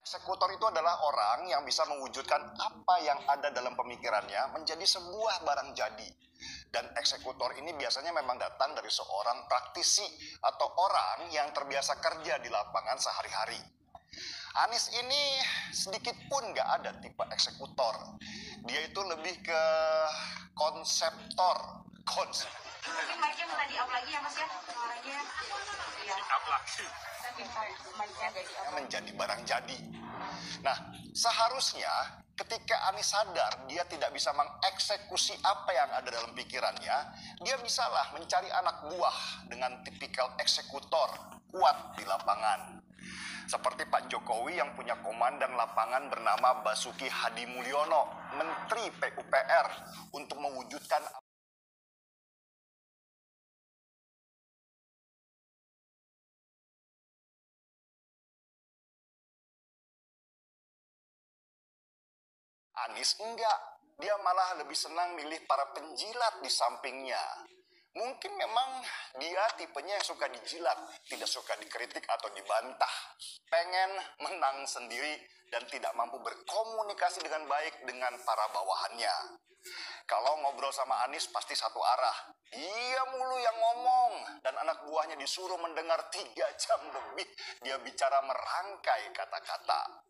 Eksekutor itu adalah orang yang bisa mewujudkan apa yang ada dalam pemikirannya menjadi sebuah barang jadi. Dan eksekutor ini biasanya memang datang dari seorang praktisi atau orang yang terbiasa kerja di lapangan sehari-hari. Anies ini sedikit pun nggak ada tipe eksekutor. Dia itu lebih ke konseptor. Mungkin mic-nya mau di-up lagi ya Mas ya, suaranya. Iya. Di-up lagi. Menjadi barang jadi. Nah, seharusnya ketika Anies sadar dia tidak bisa mengeksekusi apa yang ada dalam pikirannya, dia bisalah mencari anak buah dengan tipikal eksekutor kuat di lapangan. Seperti Pak Jokowi yang punya komandan lapangan bernama Basuki Hadi Mulyono, Menteri PUPR, untuk mewujudkan Anies enggak, dia malah lebih senang milih para penjilat di sampingnya. Mungkin memang dia tipenya yang suka dijilat, tidak suka dikritik atau dibantah. Pengen menang sendiri dan tidak mampu berkomunikasi dengan baik dengan para bawahannya. Kalau ngobrol sama Anies pasti satu arah. Dia mulu yang ngomong dan anak buahnya disuruh mendengar 3 jam lebih dia bicara merangkai kata-kata.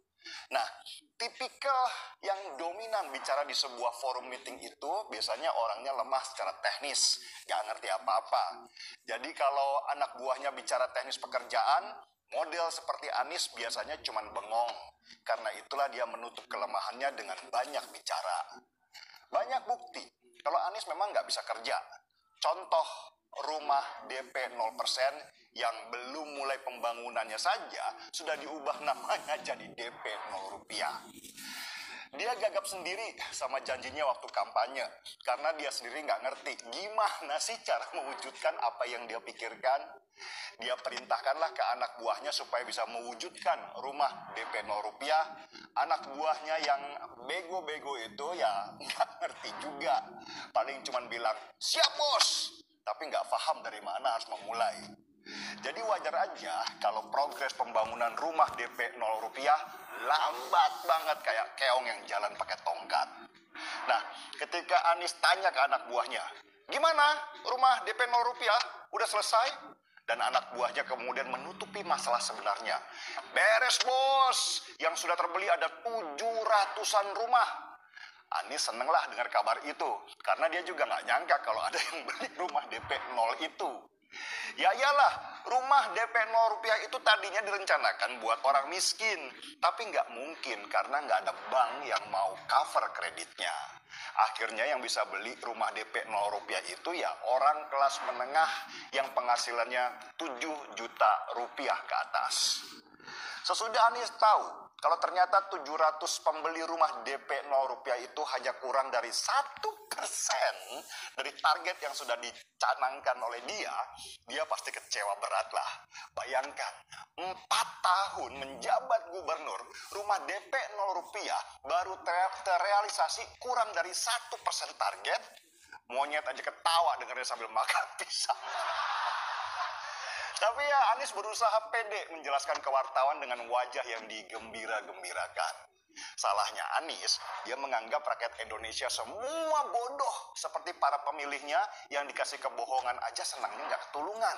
Nah, tipikal yang dominan bicara di sebuah forum meeting itu biasanya orangnya lemah secara teknis, gak ngerti apa-apa. Jadi kalau anak buahnya bicara teknis pekerjaan, model seperti Anies biasanya cuma bengong. Karena itulah dia menutup kelemahannya dengan banyak bicara. Banyak bukti kalau Anies memang gak bisa kerja. Contoh rumah DP 0% yang belum mulai pembangunannya saja sudah diubah namanya jadi DP 0 rupiah. Dia gagap sendiri sama janjinya waktu kampanye karena dia sendiri nggak ngerti gimana sih cara mewujudkan apa yang dia pikirkan. Dia perintahkanlah ke anak buahnya supaya bisa mewujudkan rumah DP 0 rupiah. Anak buahnya yang bego-bego itu ya nggak ngerti juga. Paling cuman bilang, siap bos, tapi nggak paham dari mana harus memulai. Jadi wajar aja kalau progres pembangunan rumah DP 0 rupiah lambat banget kayak keong yang jalan pakai tongkat. Nah, ketika Anies tanya ke anak buahnya, gimana rumah DP 0 rupiah? Udah selesai? Dan anak buahnya kemudian menutupi masalah sebenarnya. Beres bos, yang sudah terbeli ada 700-an rumah. Anies senenglah dengar kabar itu, karena dia juga nggak nyangka kalau ada yang beli rumah DP 0 itu. Ya iyalah, rumah DP 0 rupiah itu tadinya direncanakan buat orang miskin, tapi nggak mungkin karena nggak ada bank yang mau cover kreditnya. Akhirnya yang bisa beli rumah DP 0 rupiah itu ya orang kelas menengah yang penghasilannya 7 juta rupiah ke atas. Sesudah Anies tahu kalau ternyata 700 pembeli rumah DP 0 rupiah itu hanya kurang dari 1% dari target yang sudah dicanangkan oleh dia pasti kecewa berat lah. Bayangkan, 4 tahun menjabat gubernur, rumah DP 0 rupiah baru terrealisasi kurang dari 1% target. Monyet aja ketawa dengarnya sambil makan pisang. Tapi ya Anies berusaha pede menjelaskan ke wartawan dengan wajah yang digembira-gembirakan. Salahnya Anies, dia menganggap rakyat Indonesia semua bodoh seperti para pemilihnya yang dikasih kebohongan aja senangnya nggak ketulungan.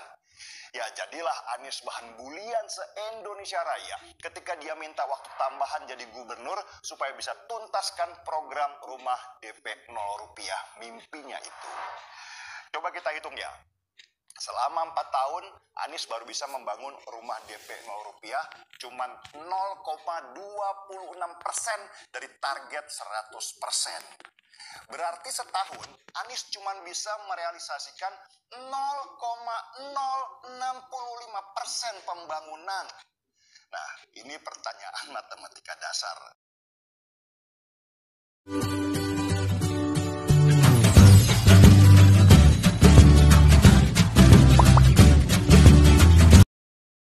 Ya jadilah Anies bahan bulian se-Indonesia Raya ketika dia minta waktu tambahan jadi gubernur supaya bisa tuntaskan program rumah DP 0 rupiah mimpinya itu. Coba kita hitung ya. Selama 4 tahun, Anies baru bisa membangun rumah DP 0 rupiah cuman 0,26% dari target 100%. Berarti setahun, Anies cuman bisa merealisasikan 0,065% pembangunan. Nah, ini pertanyaan matematika dasar.